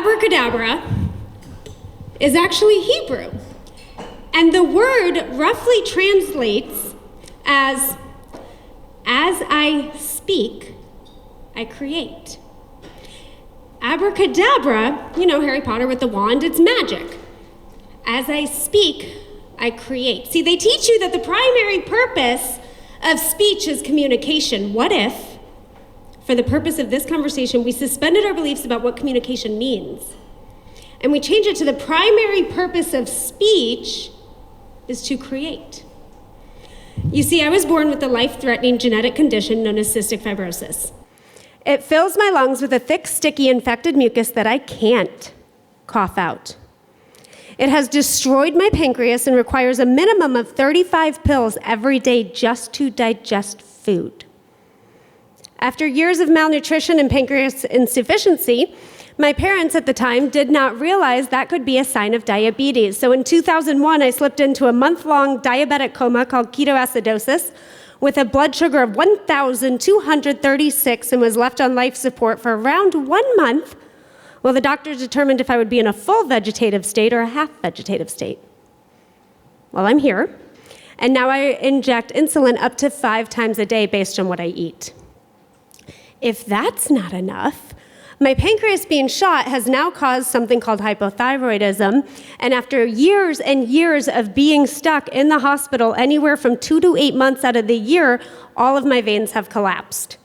abracadabra is actually Hebrew. And the word roughly translates as I speak, I create. Abracadabra, you know, Harry Potter with the wand, it's magic. As I speak, I create. See, they teach you that the primary purpose of speech is communication. What if, for the purpose of this conversation, we suspended our beliefs about what communication means, and we change it to the primary purpose of speech is to create? You see, I was born with a life-threatening genetic condition known as cystic fibrosis. It fills my lungs with a thick, sticky, infected mucus that I can't cough out. It has destroyed my pancreas and requires a minimum of 35 pills every day just to digest food. After years of malnutrition and pancreas insufficiency, my parents at the time did not realize that could be a sign of diabetes. So in 2001, I slipped into a month-long diabetic coma called ketoacidosis with a blood sugar of 1,236 and was left on life support for around 1 month while the doctors determined if I would be in a full vegetative state or a half vegetative state. Well, I'm here, and now I inject insulin up to 5 times a day based on what I eat. If that's not enough, my pancreas being shot has now caused something called hypothyroidism, and after years and years of being stuck in the hospital anywhere from 2 to 8 months out of the year, all of my veins have collapsed.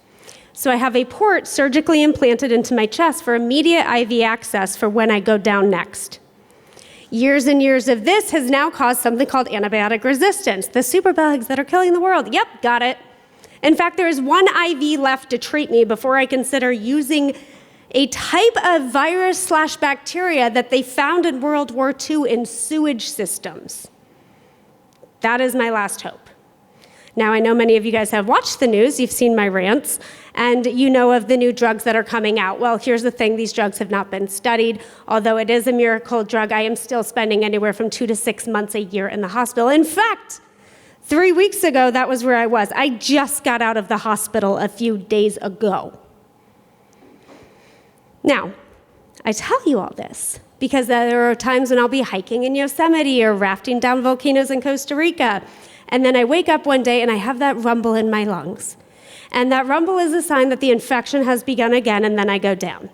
So I have a port surgically implanted into my chest for immediate IV access for when I go down next. Years and years of this has now caused something called antibiotic resistance, the superbugs that are killing the world. Yep, got it. In fact, there is 1 IV left to treat me before I consider using a type of virus/bacteria that they found in World War II in sewage systems. That is my last hope. Now, I know many of you guys have watched the news, you've seen my rants, and you know of the new drugs that are coming out. Well, here's the thing, these drugs have not been studied. Although it is a miracle drug, I am still spending anywhere from 2 to 6 months a year in the hospital. In fact, 3 weeks ago, that was where I was. I just got out of the hospital a few days ago. Now, I tell you all this because there are times when I'll be hiking in Yosemite or rafting down volcanoes in Costa Rica, and then I wake up one day and I have that rumble in my lungs. And that rumble is a sign that the infection has begun again, and then I go down.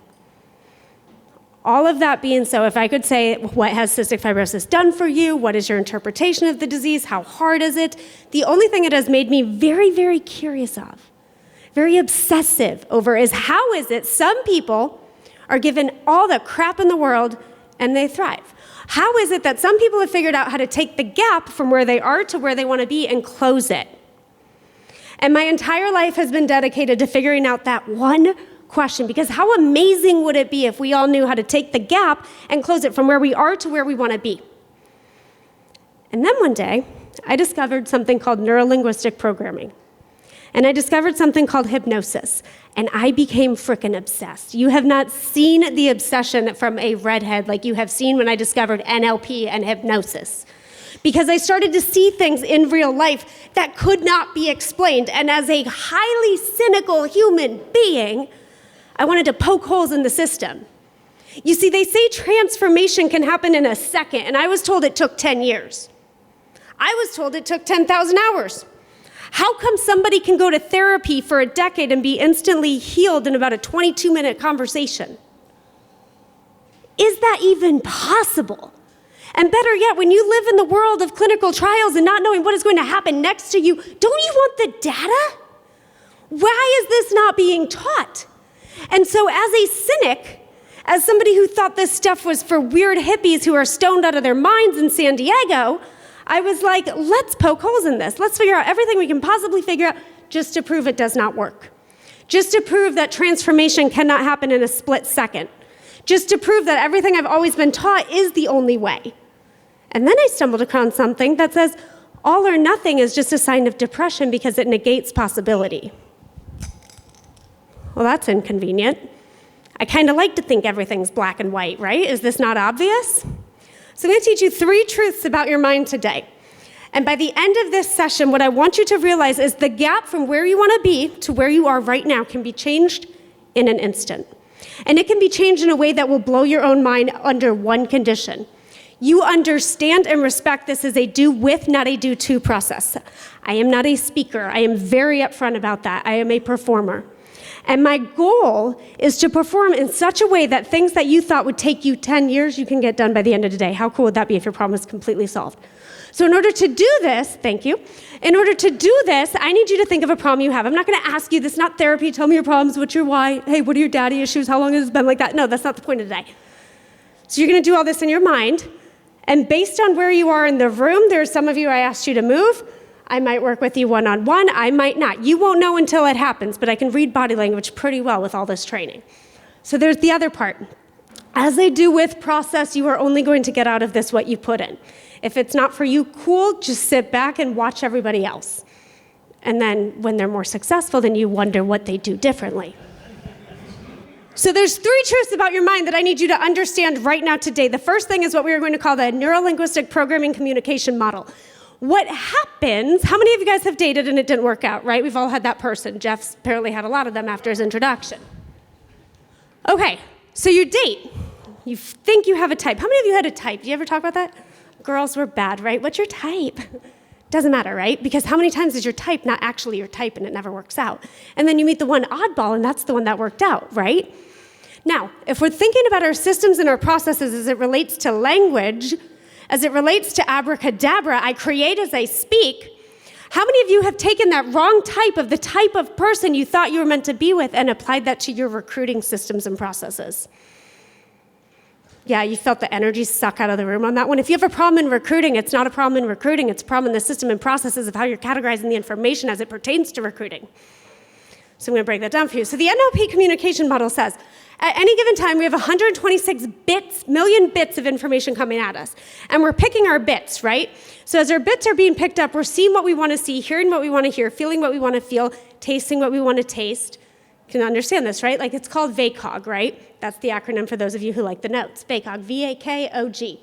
All of that being so, if I could say, what has cystic fibrosis done for you? What is your interpretation of the disease? How hard is it? The only thing it has made me very, very curious of, very obsessive over, is how is it some people are given all the crap in the world and they thrive? How is it that some people have figured out how to take the gap from where they are to where they want to be and close it? And my entire life has been dedicated to figuring out that one question, because how amazing would it be if we all knew how to take the gap and close it from where we are to where we want to be? And then one day, I discovered something called Neuro-Linguistic programming. And I discovered something called hypnosis, and I became frickin' obsessed. You have not seen the obsession from a redhead like you have seen when I discovered NLP and hypnosis. Because I started to see things in real life that could not be explained, and as a highly cynical human being, I wanted to poke holes in the system. You see, they say transformation can happen in a second, and I was told it took 10 years. I was told it took 10,000 hours. How come somebody can go to therapy for a decade and be instantly healed in about a 22-minute conversation? Is that even possible? And better yet, when you live in the world of clinical trials and not knowing what is going to happen next to you, don't you want the data? Why is this not being taught? And so as a cynic, as somebody who thought this stuff was for weird hippies who are stoned out of their minds in San Diego, I was like, let's poke holes in this. Let's figure out everything we can possibly figure out just to prove it does not work. Just to prove that transformation cannot happen in a split second. Just to prove that everything I've always been taught is the only way. And then I stumbled upon something that says all or nothing is just a sign of depression because it negates possibility. Well, that's inconvenient. I kind of like to think everything's black and white, right? Is this not obvious? So I'm going to teach you 3 truths about your mind today. And by the end of this session, what I want you to realize is the gap from where you want to be to where you are right now can be changed in an instant. And it can be changed in a way that will blow your own mind under one condition. You understand and respect this as a do with, not a do to process. I am not a speaker. I am very upfront about that. I am a performer. And my goal is to perform in such a way that things that you thought would take you 10 years, you can get done by the end of the day. How cool would that be if your problem is completely solved? So in order to do this, thank you, in order to do this, I need you to think of a problem you have. I'm not going to ask you, this is not therapy, tell me your problems, what's your why, hey, what are your daddy issues, how long has it been like that? No, that's not the point of today. So you're going to do all this in your mind, and based on where you are in the room, there are some of you I asked you to move. I might work with you one-on-one, I might not. You won't know until it happens, but I can read body language pretty well with all this training. So there's the other part. As I do with process, you are only going to get out of this what you put in. If it's not for you, cool, just sit back and watch everybody else. And then when they're more successful, then you wonder what they do differently. So there's 3 truths about your mind that I need you to understand right now today. The first thing is what we are going to call the Neuro-Linguistic Programming Communication Model. What happens, how many of you guys have dated and it didn't work out, right? We've all had that person. Jeff's apparently had a lot of them after his introduction. Okay, so you date. You think you have a type. How many of you had a type? Do you ever talk about that? Girls were bad, right? What's your type? Doesn't matter, right? Because how many times is your type not actually your type and it never works out? And then you meet the one oddball and that's the one that worked out, right? Now, if we're thinking about our systems and our processes as it relates to language, as it relates to abracadabra, I create as I speak, how many of you have taken that wrong type of the type of person you thought you were meant to be with and applied that to your recruiting systems and processes? Yeah, you felt the energy suck out of the room on that one. If you have a problem in recruiting, it's not a problem in recruiting, it's a problem in the system and processes of how you're categorizing the information as it pertains to recruiting. So I'm going to break that down for you. So the Nlp Communication Model says, at any given time, we have 126 million bits of information coming at us. And we're picking our bits, right? So as our bits are being picked up, we're seeing what we want to see, hearing what we want to hear, feeling what we want to feel, tasting what we want to taste. You can understand this, right? Like it's called VACOG, right? That's the acronym for those of you who like the notes. VACOG, V-A-K-O-G.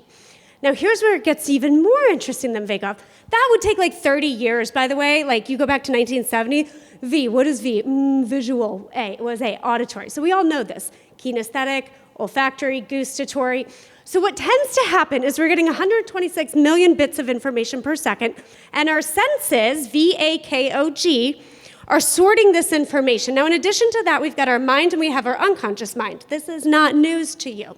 Now here's where it gets even more interesting than VACOG. That would take like 30 years, by the way. Like you go back to 1970. V, what is V? Visual. A, was A, auditory. So we all know this. Kinesthetic, olfactory, gustatory. So what tends to happen is we're getting 126 million bits of information per second, and our senses, V-A-K-O-G, are sorting this information. Now, in addition to that, we've got our mind and we have our unconscious mind. This is not news to you.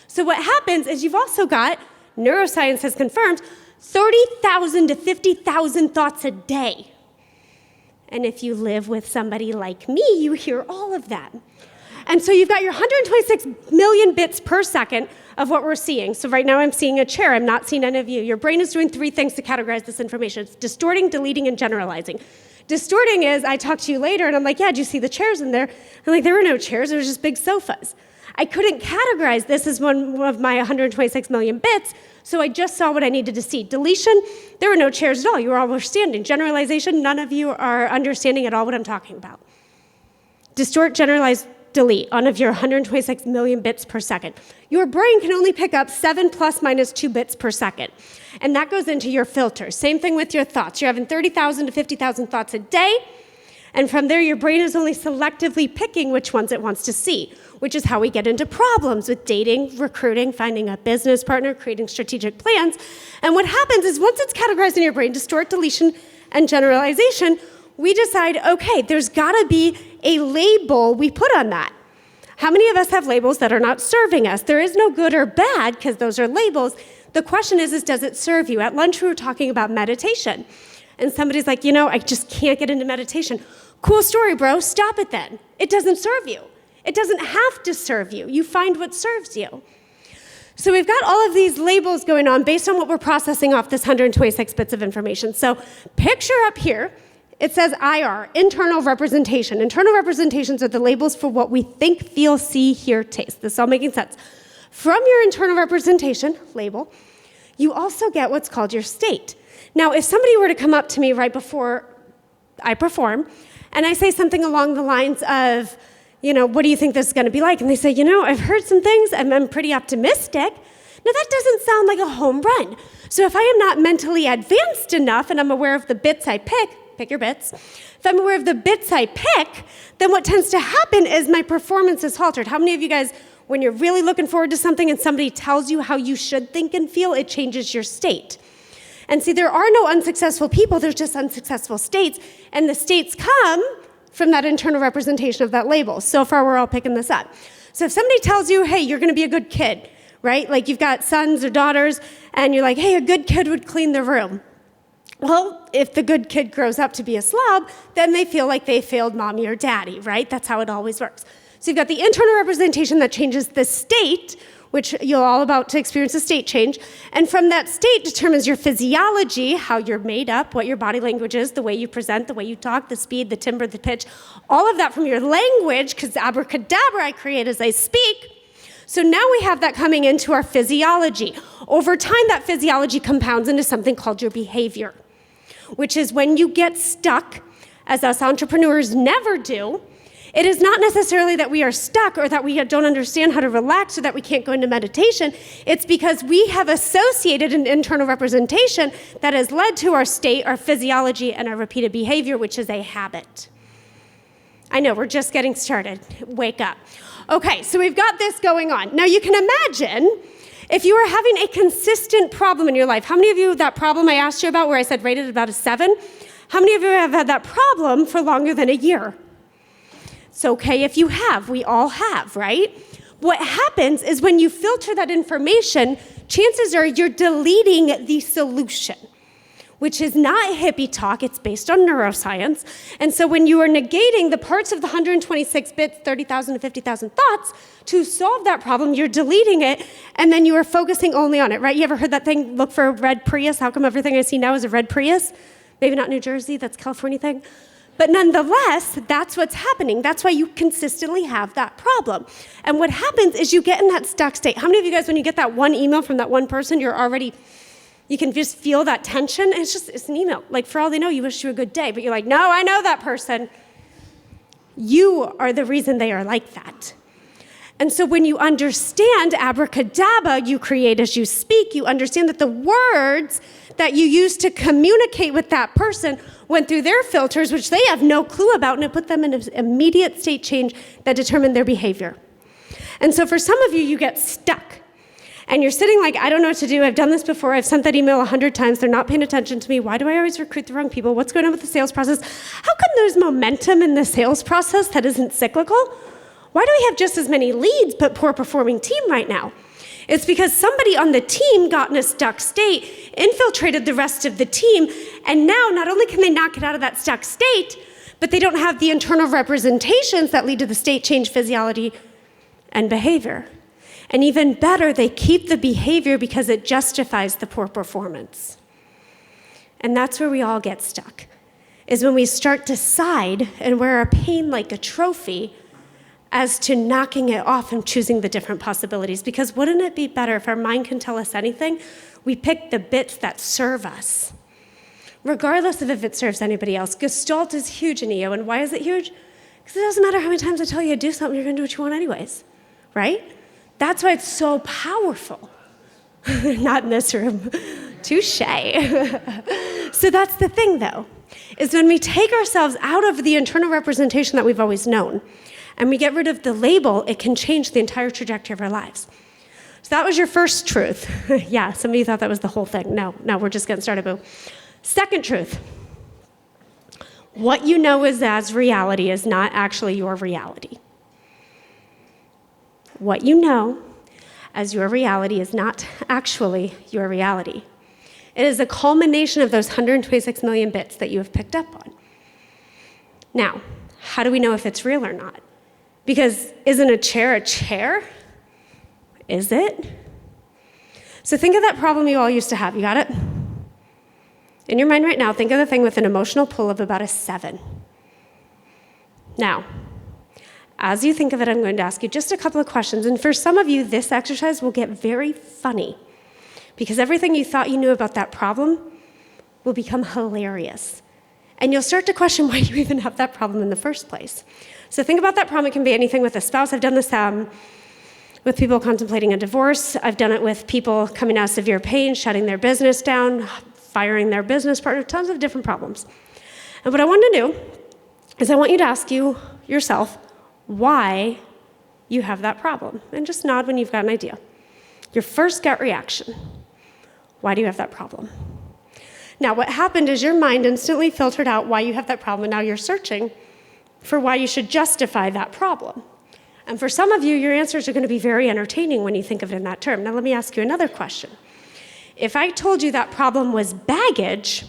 So what happens is you've also got, neuroscience has confirmed, 30,000 to 50,000 thoughts a day. And if you live with somebody like me, you hear all of that. And so you've got your 126 million bits per second of what we're seeing. So right now I'm seeing a chair. I'm not seeing any of you. Your brain is doing 3 things to categorize this information. It's distorting, deleting, and generalizing. Distorting is, I talk to you later, and I'm like, yeah, did you see the chairs in there? I'm like, there were no chairs. There was just big sofas. I couldn't categorize this as one of my 126 million bits, so I just saw what I needed to see. Deletion, there were no chairs at all. You were all understanding. Generalization, none of you are understanding at all what I'm talking about. Distort, generalize, delete on of your 126 million bits per second. Your brain can only pick up 7 plus minus 2 bits per second. And that goes into your filter. Same thing with your thoughts. You're having 30,000 to 50,000 thoughts a day. And from there, your brain is only selectively picking which ones it wants to see, which is how we get into problems with dating, recruiting, finding a business partner, creating strategic plans. And what happens is once it's categorized in your brain, distort, deletion, and generalization, we decide, okay, there's got to be a label we put on that. How many of us have labels that are not serving us? There is no good or bad because those are labels. The question is does it serve you? At lunch, we were talking about meditation. And somebody's like, I just can't get into meditation. Cool story, bro. Stop it then. It doesn't serve you. It doesn't have to serve you. You find what serves you. So we've got all of these labels going on based on what we're processing off this 126 bits of information. So picture up here, it says IR, internal representation. Internal representations are the labels for what we think, feel, see, hear, taste. This is all making sense. From your internal representation label, you also get what's called your state. Now, if somebody were to come up to me right before I perform, and I say something along the lines of, what do you think this is going to be like? And they say, I've heard some things, and I'm pretty optimistic. Now, that doesn't sound like a home run. So if I am not mentally advanced enough and I'm aware of the bits I pick, pick your bits. If I'm aware of the bits I pick, then what tends to happen is my performance is halted. How many of you guys, when you're really looking forward to something and somebody tells you how you should think and feel, it changes your state? And see, there are no unsuccessful people, there's just unsuccessful states, and the states come from that internal representation of that label. So far, we're all picking this up. So if somebody tells you, hey, you're gonna be a good kid, right? Like you've got sons or daughters, and you're like, hey, a good kid would clean the room. Well, if the good kid grows up to be a slob, then they feel like they failed mommy or daddy, right? That's how it always works. So you've got the internal representation that changes the state, which you're all about to experience a state change. And from that state determines your physiology, how you're made up, what your body language is, the way you present, the way you talk, the speed, the timbre, the pitch, all of that from your language, because abracadabra I create as I speak. So now we have that coming into our physiology. Over time, that physiology compounds into something called your behavior, which is when you get stuck, as us entrepreneurs never do. It is not necessarily that we are stuck or that we don't understand how to relax or that we can't go into meditation. It's because we have associated an internal representation that has led to our state, our physiology, and our repeated behavior, which is a habit. I know, we're just getting started. Wake up. Okay, so we've got this going on. Now you can imagine if you are having a consistent problem in your life. How many of you, that problem I asked you about where I said rated about a 7, how many of you have had that problem for longer than a year? It's okay if you have, we all have, right? What happens is when you filter that information, chances are you're deleting the solution, which is not hippie talk, it's based on neuroscience. And so when you are negating the parts of the 126 bits, 30,000 to 50,000 thoughts, to solve that problem, you're deleting it, and then you are focusing only on it, right? You ever heard that thing, look for a red Prius? How come everything I see now is a red Prius? Maybe not New Jersey, that's a California thing. But nonetheless, that's what's happening. That's why you consistently have that problem. And what happens is you get in that stuck state. How many of you guys, when you get that one email from that one person, you can just feel that tension? And it's an email. Like, for all they know, you wish you a good day. But you're like, no, I know that person. You are the reason they are like that. And so when you understand abracadabra, you create as you speak, you understand that the words that you use to communicate with that person went through their filters, which they have no clue about, and it put them in an immediate state change that determined their behavior. And so for some of you, you get stuck. And you're sitting like, I don't know what to do. I've done this before. I've sent that email 100 times. They're not paying attention to me. Why do I always recruit the wrong people? What's going on with the sales process? How come there's momentum in the sales process that isn't cyclical? Why do we have just as many leads but poor performing team right now? It's because somebody on the team got in a stuck state, infiltrated the rest of the team, and now not only can they not get out of that stuck state, but they don't have the internal representations that lead to the state change, physiology, and behavior. And even better, they keep the behavior because it justifies the poor performance. And that's where we all get stuck, is when we start to side and wear our pain like a trophy as to knocking it off and choosing the different possibilities. Because wouldn't it be better if our mind can tell us anything, we pick the bits that serve us, regardless of if it serves anybody else. Gestalt is huge in EO, and why is it huge? Because it doesn't matter how many times I tell you to do something, you're gonna do what you want anyways, right? That's why it's so powerful. Not in this room. Touche. So that's the thing, though, is when we take ourselves out of the internal representation that we've always known, and we get rid of the label, it can change the entire trajectory of our lives. So that was your first truth. Yeah, some of you thought that was the whole thing. No, we're just getting started, boo. Second truth. What you know is as reality is not actually your reality. What you know as your reality is not actually your reality. It is a culmination of those 126 million bits that you have picked up on. Now, how do we know if it's real or not? Because isn't a chair a chair? Is it? So think of that problem you all used to have. You got it? In your mind right now, think of the thing with an emotional pull of about a 7. Now, as you think of it, I'm going to ask you just a couple of questions. And for some of you, this exercise will get very funny because everything you thought you knew about that problem will become hilarious. And you'll start to question why you even have that problem in the first place. So think about that problem. It can be anything with a spouse. I've done this with people contemplating a divorce. I've done it with people coming out of severe pain, shutting their business down, firing their business partner, tons of different problems. And what I want to do is I want you to ask yourself why you have that problem. And just nod when you've got an idea. Your first gut reaction. Why do you have that problem? Now, what happened is your mind instantly filtered out why you have that problem, and now you're searching for why you should justify that problem. And for some of you, your answers are going to be very entertaining when you think of it in that term. Now, let me ask you another question. If I told you that problem was baggage,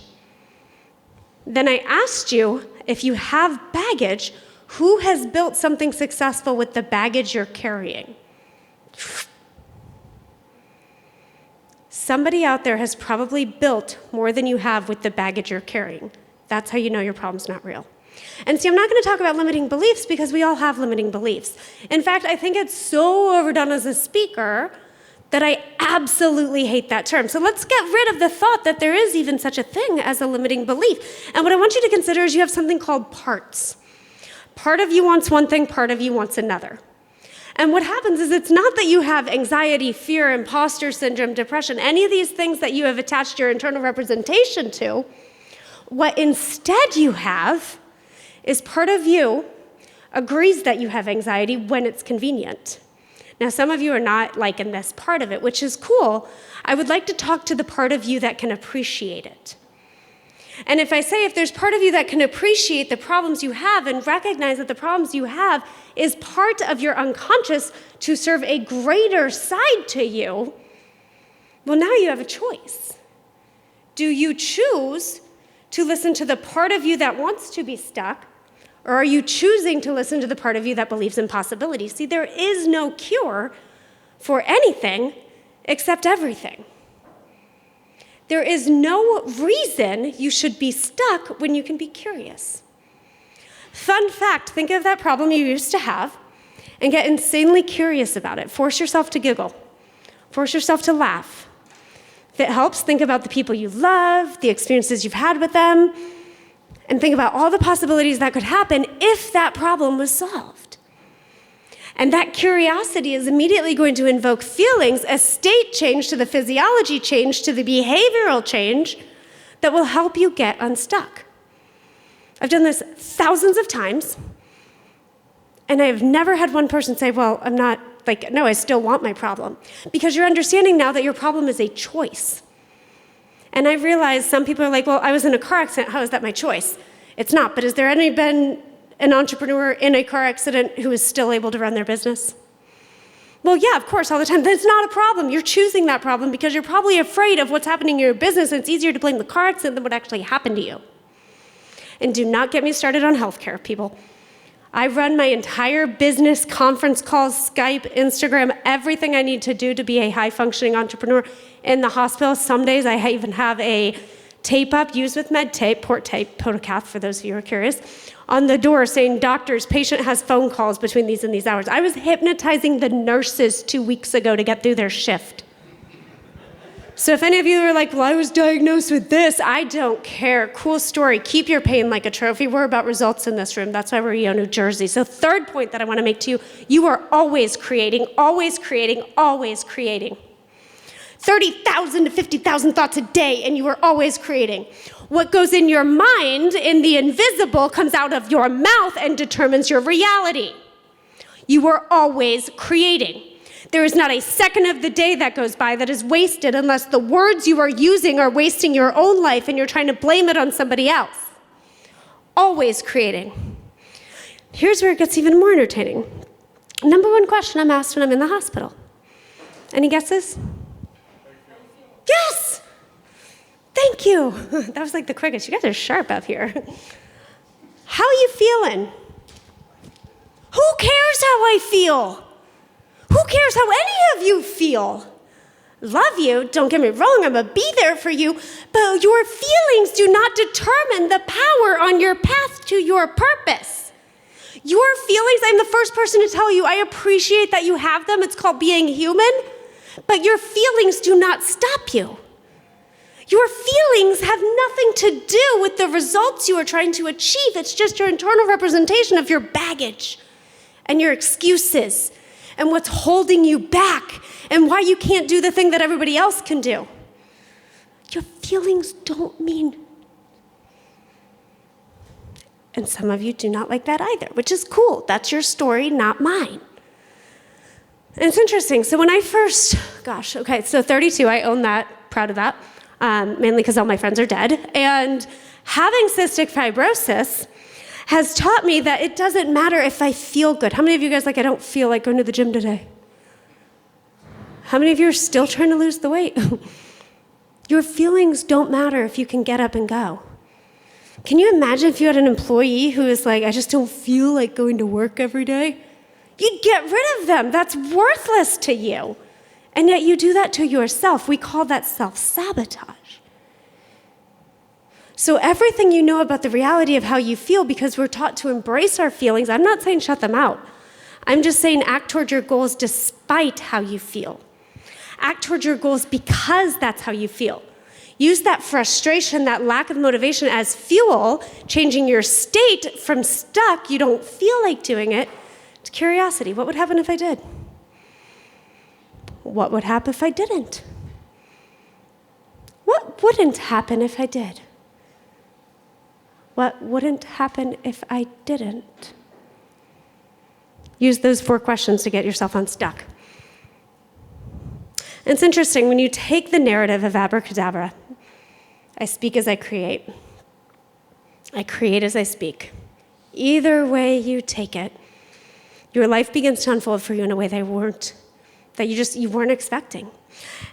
then I asked you, if you have baggage, who has built something successful with the baggage you're carrying? Somebody out there has probably built more than you have with the baggage you're carrying. That's how you know your problem's not real. And see, I'm not going to talk about limiting beliefs because we all have limiting beliefs. In fact, I think it's so overdone as a speaker that I absolutely hate that term. So let's get rid of the thought that there is even such a thing as a limiting belief. And what I want you to consider is you have something called parts. Part of you wants one thing, part of you wants another. And what happens is it's not that you have anxiety, fear, imposter syndrome, depression, any of these things that you have attached your internal representation to. What instead you have is part of you agrees that you have anxiety when it's convenient. Now, some of you are not liking this part of it, which is cool. I would like to talk to the part of you that can appreciate it. And if I say if there's part of you that can appreciate the problems you have and recognize that the problems you have is part of your unconscious to serve a greater side to you, well, now you have a choice. Do you choose to listen to the part of you that wants to be stuck, or are you choosing to listen to the part of you that believes in possibility? See, there is no cure for anything except everything. There is no reason you should be stuck when you can be curious. Fun fact, think of that problem you used to have and get insanely curious about it. Force yourself to giggle. Force yourself to laugh. If it helps, think about the people you love, the experiences you've had with them, and think about all the possibilities that could happen if that problem was solved. And that curiosity is immediately going to invoke feelings, a state change to the physiology change to the behavioral change that will help you get unstuck. I've done this thousands of times, and I have never had one person say, well, I'm not, no, I still want my problem. Because you're understanding now that your problem is a choice. And I realize some people are like, well, I was in a car accident, how is that my choice? It's not, but has there been an entrepreneur in a car accident who is still able to run their business? Well, yeah, of course, all the time. That's not a problem. You're choosing that problem because you're probably afraid of what's happening in your business, and it's easier to blame the car accident than what actually happened to you. And do not get me started on healthcare, people. I run my entire business, conference calls, Skype, Instagram, everything I need to do to be a high-functioning entrepreneur in the hospital. Some days I even have a tape up, used with med tape, port tape, potocath, for those of you who are curious, on the door saying, doctors, patient has phone calls between these and these hours. I was hypnotizing the nurses 2 weeks ago to get through their shift. So if any of you are like, well, I was diagnosed with this, I don't care. Cool story. Keep your pain like a trophy. We're about results in this room. That's why we're in New Jersey. So third point that I want to make to you, you are always creating, always creating, always creating. 30,000 to 50,000 thoughts a day, and you are always creating. What goes in your mind, in the invisible, comes out of your mouth and determines your reality. You are always creating. There is not a second of the day that goes by that is wasted unless the words you are using are wasting your own life and you're trying to blame it on somebody else. Always creating. Here's where it gets even more entertaining. Number one question I'm asked when I'm in the hospital. Any guesses? Yes! Thank you. That was like the quickest. You guys are sharp up here. How are you feeling? Who cares how I feel? Who cares how any of you feel? Love you, don't get me wrong, I'm gonna be there for you, but your feelings do not determine the power on your path to your purpose. Your feelings, I'm the first person to tell you, I appreciate that you have them, it's called being human, but your feelings do not stop you. Your feelings have nothing to do with the results you are trying to achieve. It's just your internal representation of your baggage and your excuses and what's holding you back and why you can't do the thing that everybody else can do. Your feelings don't mean And some of you do not like that either, which is cool. That's your story, not mine. And it's interesting. So when I first, so 32, I own that, proud of that, mainly because all my friends are dead. And having cystic fibrosis has taught me that it doesn't matter if I feel good. How many of you guys I don't feel like going to the gym today? How many of you are still trying to lose the weight? Your feelings don't matter if you can get up and go. Can you imagine if you had an employee who is like, I just don't feel like going to work every day? You'd get rid of them. That's worthless to you. And yet you do that to yourself. We call that self-sabotage. So everything you know about the reality of how you feel, because we're taught to embrace our feelings, I'm not saying shut them out. I'm just saying act toward your goals despite how you feel. Act toward your goals because that's how you feel. Use that frustration, that lack of motivation as fuel, changing your state from stuck, you don't feel like doing it, to curiosity. What would happen if I did? What would happen if I didn't? What wouldn't happen if I did? What wouldn't happen if I didn't? Use those 4 questions to get yourself unstuck. And it's interesting, when you take the narrative of abracadabra, I speak as I create. I create as I speak. Either way you take it, your life begins to unfold for you in a way that you weren't expecting.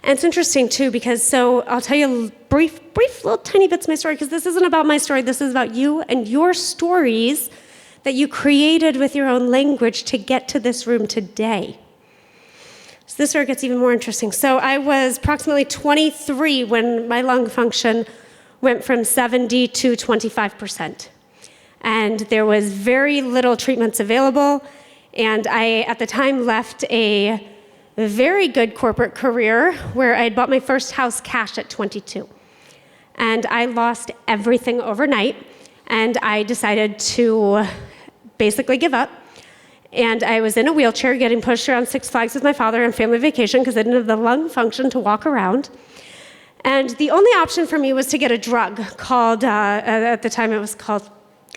And it's interesting too, because I'll tell you brief little tiny bits of my story, because this isn't about my story, this is about you and your stories that you created with your own language to get to this room today. So this is where it gets even more interesting. So I was approximately 23 when my lung function went from 70 to 25%. And there was very little treatments available. And I, at the time, left a very good corporate career where I had bought my first house cash at 22. And I lost everything overnight. And I decided to basically give up. And I was in a wheelchair getting pushed around Six Flags with my father on family vacation because I didn't have the lung function to walk around. And the only option for me was to get a drug called, at the time it was called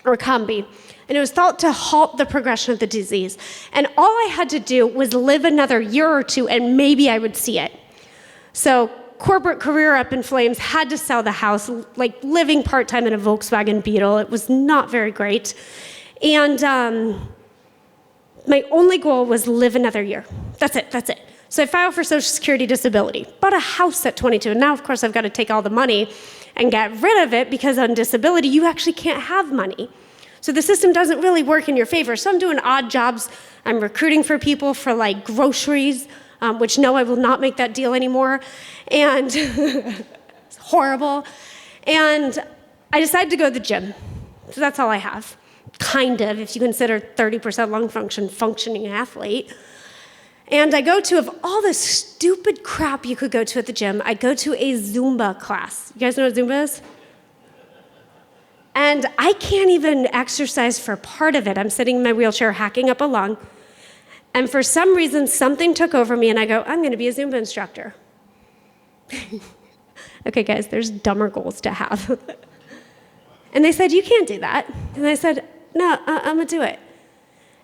Orkambi. And it was thought to halt the progression of the disease. And all I had to do was live another year or 2 and maybe I would see it. So corporate career up in flames, had to sell the house, like living part-time in a Volkswagen Beetle. It was not very great. And my only goal was live another year. That's it. So I filed for Social Security disability, bought a house at 22. And now, of course, I've got to take all the money and get rid of it because on disability, you actually can't have money. So the system doesn't really work in your favor. So I'm doing odd jobs. I'm recruiting for people for like groceries, which no, I will not make that deal anymore. And it's horrible. And I decided to go to the gym. So that's all I have. Kind of, if you consider 30% lung function, functioning athlete. And I go to, of all the stupid crap you could go to at the gym, I go to a Zumba class. You guys know what Zumba is? And I can't even exercise for part of it. I'm sitting in my wheelchair hacking up a lung. And for some reason, something took over me, and I go, I'm going to be a Zumba instructor. Okay, guys, there's dumber goals to have. And they said, you can't do that. And I said, no, I'm going to do it.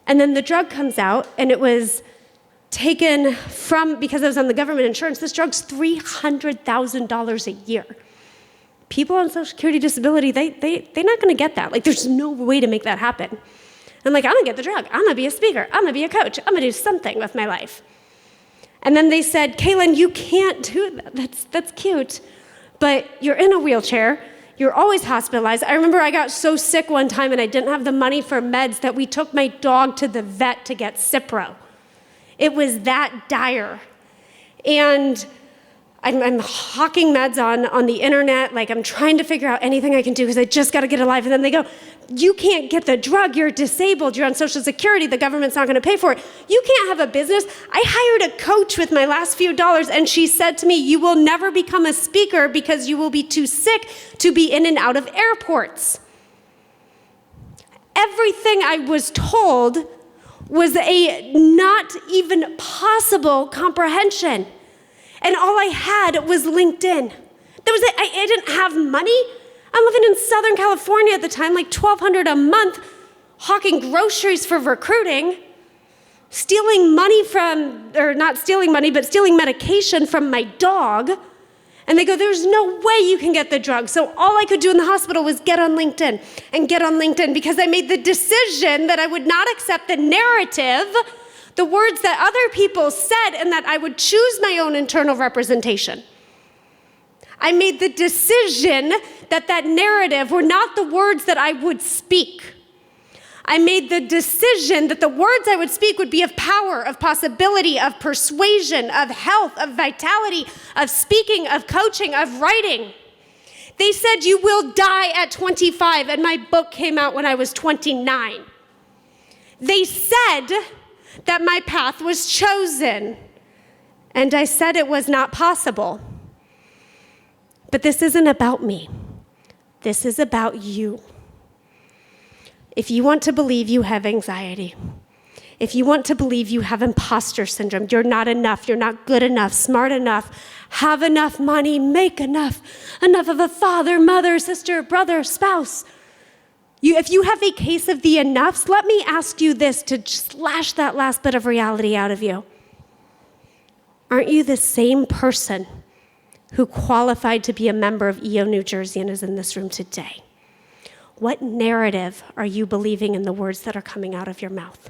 And then the drug comes out, and it was taken from, because I was on the government insurance, this drug's $300,000 a year. People on Social Security disability, they're not going to get that. Like, there's no way to make that happen. I'm like, I'm going to get the drug. I'm going to be a speaker. I'm going to be a coach. I'm going to do something with my life. And then they said, Kaylin, you can't do that. That's cute. But you're in a wheelchair. You're always hospitalized. I remember I got so sick one time and I didn't have the money for meds that we took my dog to the vet to get Cipro. It was that dire. And I'm hawking meds on the internet, like I'm trying to figure out anything I can do because I just got to get alive. And then they go, you can't get the drug, you're disabled, you're on Social Security, the government's not going to pay for it. You can't have a business. I hired a coach with my last few dollars and she said to me, you will never become a speaker because you will be too sick to be in and out of airports. Everything I was told was a not even possible comprehension. And all I had was LinkedIn. That was it. I didn't have money. I'm living in Southern California at the time, like $1,200 a month, hawking groceries for recruiting, stealing money from, or not stealing money, but stealing medication from my dog. And they go, there's no way you can get the drug. So all I could do in the hospital was get on LinkedIn because I made the decision that I would not accept the narrative, the words that other people said, and that I would choose my own internal representation. I made the decision that that narrative were not the words that I would speak. I made the decision that the words I would speak would be of power, of possibility, of persuasion, of health, of vitality, of speaking, of coaching, of writing. They said you will die at 25, and my book came out when I was 29. They said that my path was chosen, and I said it was not possible. But this isn't about me. This is about you. If you want to believe you have anxiety, if you want to believe you have imposter syndrome, you're not enough, you're not good enough, smart enough, have enough money, make enough of a father, mother, sister, brother, spouse. If you have a case of the enoughs, let me ask you this to slash that last bit of reality out of you. Aren't you the same person who qualified to be a member of EO New Jersey and is in this room today? What narrative are you believing in the words that are coming out of your mouth?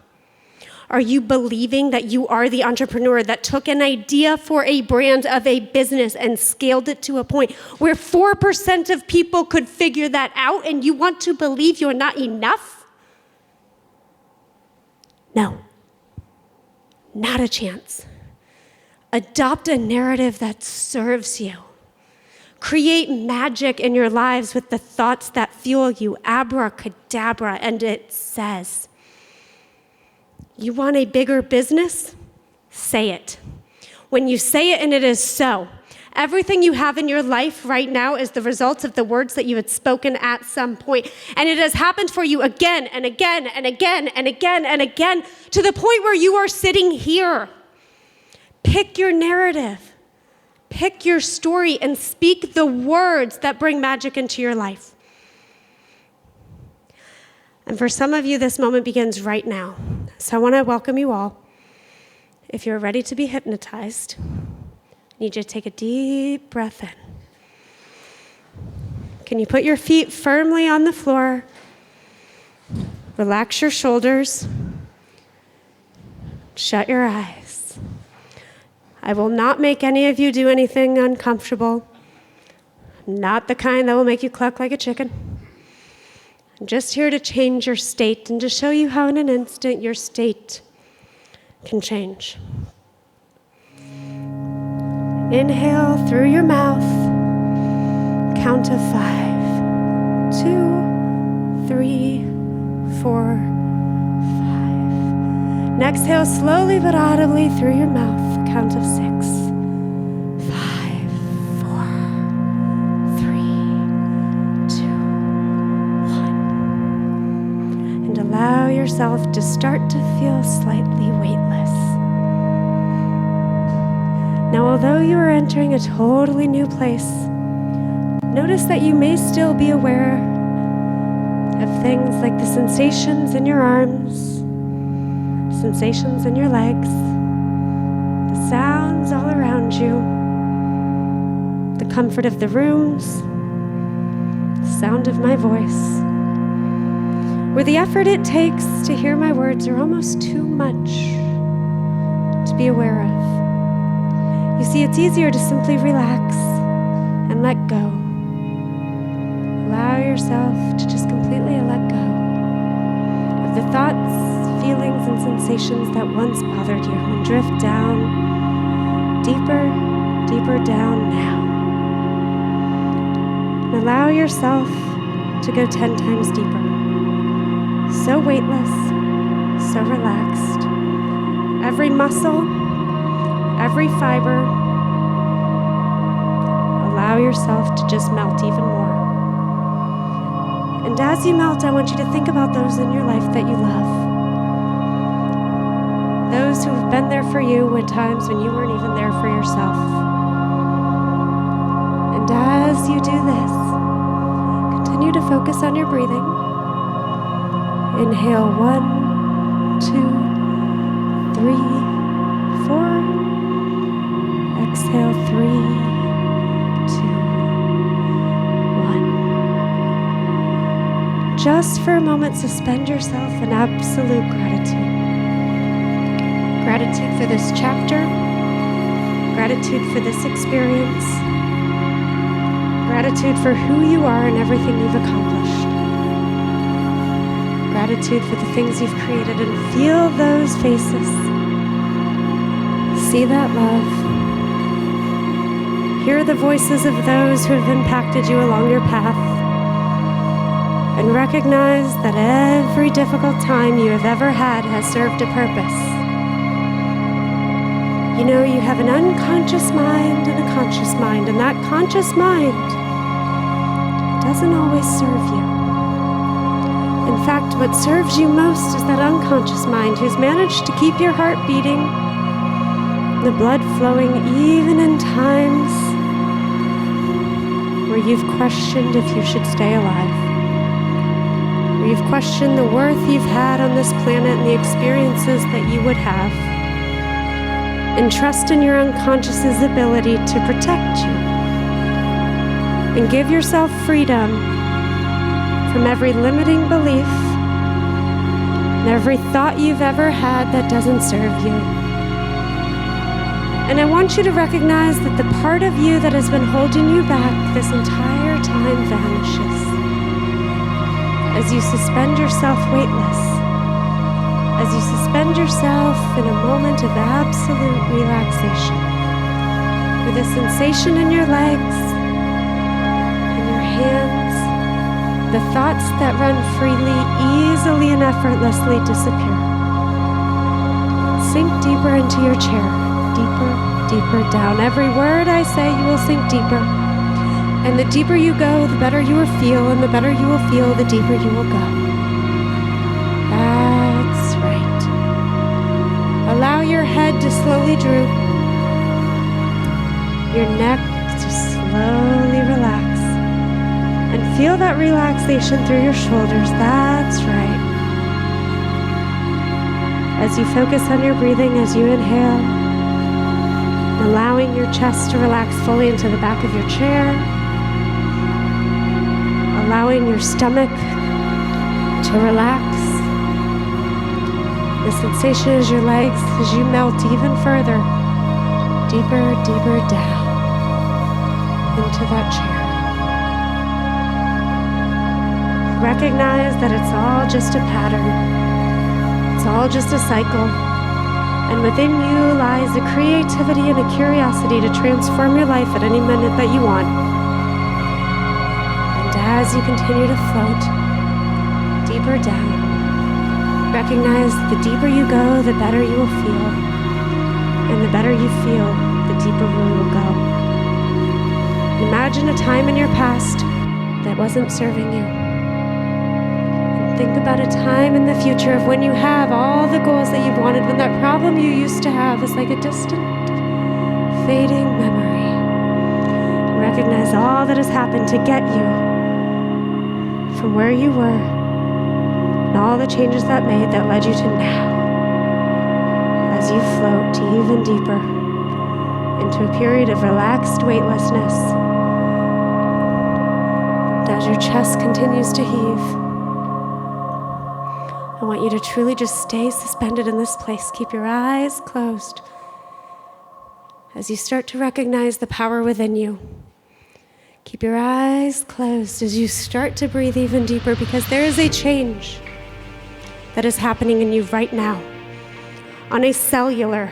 Are you believing that you are the entrepreneur that took an idea for a brand of a business and scaled it to a point where 4% of people could figure that out, and you want to believe you're not enough? No, not a chance. Adopt a narrative that serves you. Create magic in your lives with the thoughts that fuel you. Abracadabra, and it says, you want a bigger business? Say it. When you say it and it is so, everything you have in your life right now is the result of the words that you had spoken at some point. And it has happened for you again and again and again and again and again to the point where you are sitting here. Pick your narrative. Pick your story and speak the words that bring magic into your life. And for some of you, this moment begins right now. So I want to welcome you all. If you're ready to be hypnotized, I need you to take a deep breath in. Can you put your feet firmly on the floor? Relax your shoulders. Shut your eyes. I will not make any of you do anything uncomfortable. Not the kind that will make you cluck like a chicken. I'm just here to change your state and to show you how in an instant your state can change. Inhale through your mouth. Count to 5. 2, 3, 4, 5. And exhale slowly but audibly through your mouth. Count of 6. 5, 4, 3, 2, 1. And allow yourself to start to feel slightly weightless. Now, although you are entering a totally new place, notice that you may still be aware of things like the sensations in your arms, sensations in your legs, the sounds all around you, the comfort of the rooms, the sound of my voice, where the effort it takes to hear my words are almost too much to be aware of. You see, it's easier to simply relax and let go. Allow yourself to just completely let go of the thoughts, feelings, and sensations that once bothered you, and drift down, deeper, deeper down now. And allow yourself to go 10 times deeper. So weightless, so relaxed. Every muscle, every fiber, allow yourself to just melt even more. And as you melt, I want you to think about those in your life that you love. Those who have been there for you at times when you weren't even there for yourself. And as you do this, focus on your breathing. Inhale 1, 2, 3, 4. Exhale 3, 2, 1. Just for a moment, suspend yourself in absolute gratitude. Gratitude for this chapter. Gratitude for this experience. Gratitude for who you are and everything you've accomplished. Gratitude for the things you've created, and feel those faces. See that love. Hear the voices of those who have impacted you along your path. And recognize that every difficult time you have ever had has served a purpose. You know, you have an unconscious mind and a conscious mind, and that conscious mind doesn't always serve you. In fact, what serves you most is that unconscious mind who's managed to keep your heart beating, the blood flowing even in times where you've questioned if you should stay alive, where you've questioned the worth you've had on this planet and the experiences that you would have. And trust in your unconscious's ability to protect you. And give yourself freedom from every limiting belief and every thought you've ever had that doesn't serve you. And I want you to recognize that the part of you that has been holding you back this entire time vanishes as you suspend yourself weightless. As you suspend yourself in a moment of absolute relaxation, with a sensation in your legs, in your hands, the thoughts that run freely, easily and effortlessly disappear. Sink deeper into your chair, deeper, deeper down. Every word I say, you will sink deeper. And the deeper you go, the better you will feel, and the better you will feel, the deeper you will go. That's right. Allow your head to slowly droop, your neck to slowly relax, and feel that relaxation through your shoulders. That's right. As you focus on your breathing, as you inhale, allowing your chest to relax fully into the back of your chair, allowing your stomach to relax. The sensation is your legs as you melt even further, deeper, deeper down into that chair. Recognize that it's all just a pattern. It's all just a cycle. And within you lies a creativity and a curiosity to transform your life at any minute that you want. And as you continue to float deeper down, recognize the deeper you go, the better you will feel. And the better you feel, the deeper you will go. Imagine a time in your past that wasn't serving you. And think about a time in the future of when you have all the goals that you've wanted, when that problem you used to have is like a distant, fading memory. And recognize all that has happened to get you from where you were, and all the changes that made that led you to now, as you float even deeper into a period of relaxed weightlessness. And as your chest continues to heave, I want you to truly just stay suspended in this place. Keep your eyes closed as you start to recognize the power within you. Keep your eyes closed as you start to breathe even deeper, because there is a change that is happening in you right now on a cellular,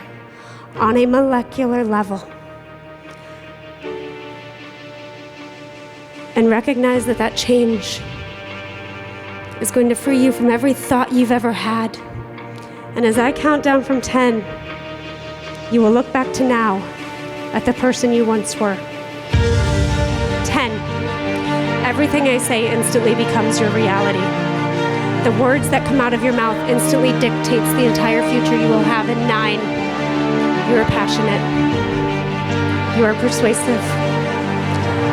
on a molecular level. And recognize that that change is going to free you from every thought you've ever had. And as I count down from 10, you will look back to now at the person you once were. 10. Everything I say instantly becomes your reality. The words that come out of your mouth instantly dictates the entire future you will have. In 9, you are passionate. You are persuasive.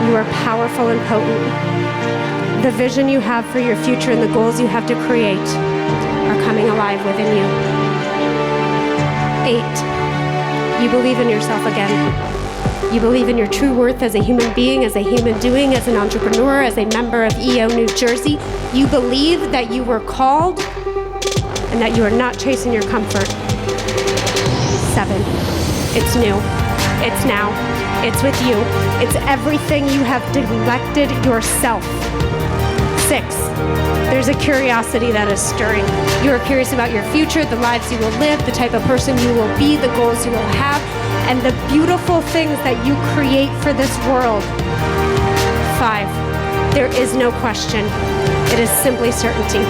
You are powerful and potent. The vision you have for your future and the goals you have to create are coming alive within you. 8, you believe in yourself again. You believe in your true worth as a human being, as a human doing, as an entrepreneur, as a member of EO New Jersey. You believe that you were called and that you are not chasing your comfort. 7, it's new. It's now. It's with you. It's everything you have neglected yourself. 6, there's a curiosity that is stirring. You are curious about your future, the lives you will live, the type of person you will be, the goals you will have, and the beautiful things that you create for this world. 5, there is no question. It is simply certainty.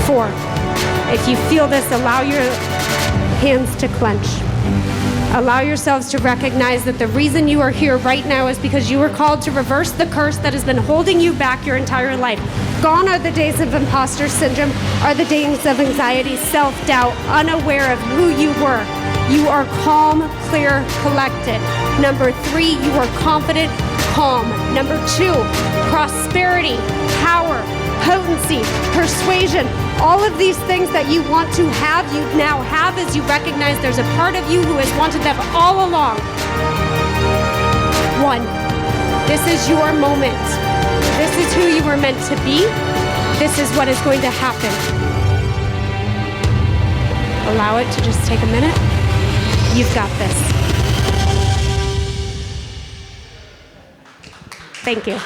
4, if you feel this, allow your hands to clench. Allow yourselves to recognize that the reason you are here right now is because you were called to reverse the curse that has been holding you back your entire life. Gone are the days of imposter syndrome, are the days of anxiety, self-doubt, unaware of who you were. You are calm, clear, collected. Number 3, you are confident, calm. Number 2, prosperity, power, potency, persuasion. All of these things that you want to have, you now have as you recognize there's a part of you who has wanted them all along. 1, this is your moment. This is who you were meant to be. This is what is going to happen. Allow it to just take a minute. You've got this. Thank you.